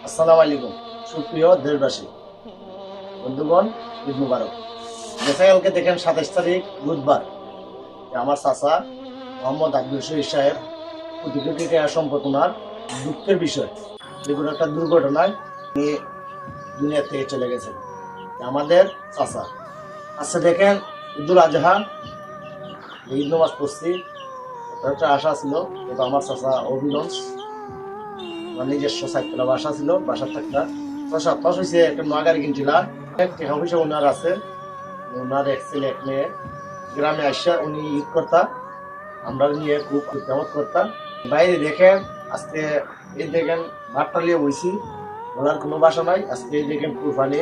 আসসালামু আলাইকুম সুপ্রিয় দেশবাসী বন্ধুগণ, ঈদ মুবারক। গতকালকে দেখেন 27 তারিখ বুধবার আমার চাচা মোহাম্মদ আব্দুল শহীদ সাহেব কোটি কোটি টাকা সম্পদ ওনার দুঃখের বিষয়, যেগুলো একটা দুর্ঘটনায় নিয়ে দুনিয়া থেকে চলে গেছেন আমাদের চাচা। আচ্ছা দেখেন, ঈদুল আজহা ঈদ নামাজ পড়ছি, একটা আশা ছিল কিন্তু আমার চাচা অভিলঞ্চ আমার নিজস্ব সাইকেল বাসা ছিল, বাসার থাকতাম সপ্তাহ হয়েছে একটা নয়া গাড়ি কিনছিলাম। টাকা পয়সা ওনার আছে, ওনার এক ছেলে এক মেয়ে গ্রামে আসা উনি ঈদ করতাম, আমরা নিয়ে খুব তেমত করতাম। বাইরে দেখেন আজকে এই দেখেন ভাতটা নিয়ে বইছি, ওনার কোনো বাসা নাই। আজকে এই দেখেন কুরবানি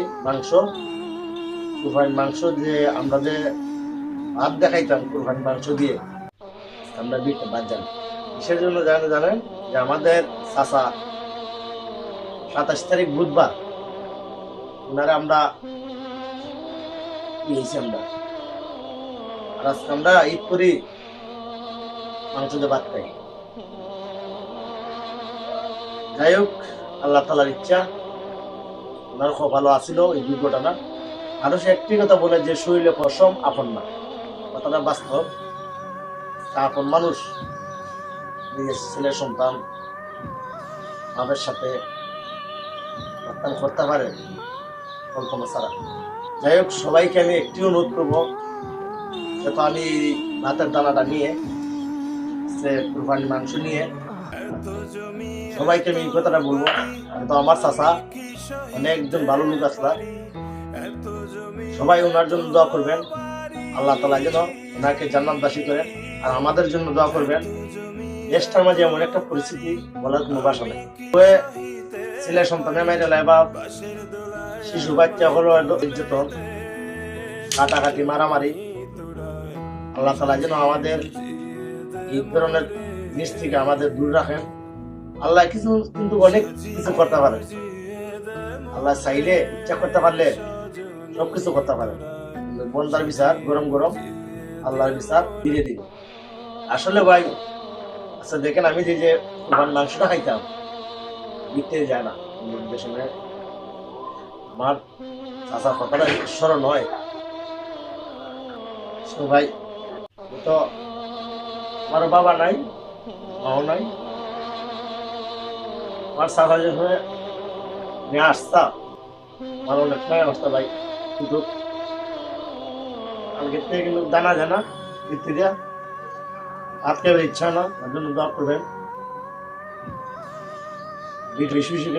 মাংস যে আমরা যে ভাত দেখাইতাম কুরবানি মাংস দিয়ে আমরা বিটটা বাদ জানি কিসের জন্য জানেন যে আমাদের চাচা 27 তারিখ বুধবার ওনারা আমরা পেয়েছি আমরা, আর আজকে আমরা ঈদ করি মাংস দিয়ে ভাত খাই। যাই হোক, আল্লাহ তালার ইচ্ছা, ওনার খুব ভালো আছিল এই দুর্ঘটনা। আরো সে একটি কথা বলে যে শরীরে পশম আপন না, কথাটা বাস্তব। আপন মানুষ নিজের ছেলের সন্তান বাবার সাথে করতে পারে কল্পনা ছাড়া। যাই হোক, সবাইকে আমি একটি অনুরোধ করবো, যেহেতু আমি ভাতের দানাটা নিয়ে কুরবানির মাংস নিয়ে সবাইকে আমি এই কথাটা বলবো, তো আমার চাচা অনেকজন ভালো লোক আসলা, সবাই ওনার জন্য দোয়া করবেন, আল্লাহ তাআলা যেন ওনাকে জান্নাতবাসী করেন। আর আমাদের জন্য দোয়া করবেন। দেশটার মাঝে এমন একটা পরিস্থিতি বলার কোনো ভাষা নেই। ছেলে সন্তানের মেয়েরা লাইবা শিশু বাচ্চা হলো নির্যাতন, কাটাকাটি, মারামারি। আল্লাহ তাআলা যেন আমাদের এই ধরনের জিনিস থেকে আমাদের দূর রাখেন। আল্লাহ কিছু কিন্তু অনেক কিছু করতে পারে, আল্লাহ চাইলে ইচ্ছা করতে পারলে সবকিছু করতে পারে। বন্দার বিচার গরম গরম, আল্লাহর বিচার ধীরে ধীরে। আসলে ভাই, আচ্ছা দেখেন, আমি যে মাংসটা খাইতাম দিতে যায় না দেশে, আমার চাচার কথাটা স্মরণ হয়। ভাই তো আমার বাবা নাই, মাও নাই, আমার চাচা যখন নিয়ে আসতাম আমার অনেক সময় আসতো ভাই, কিন্তু কালকে থেকে কিন্তু জানা যায় না দিতে দেওয়া আজকে ইচ্ছা না, তার জন্য দোয়া করবেন। বেশি বেশি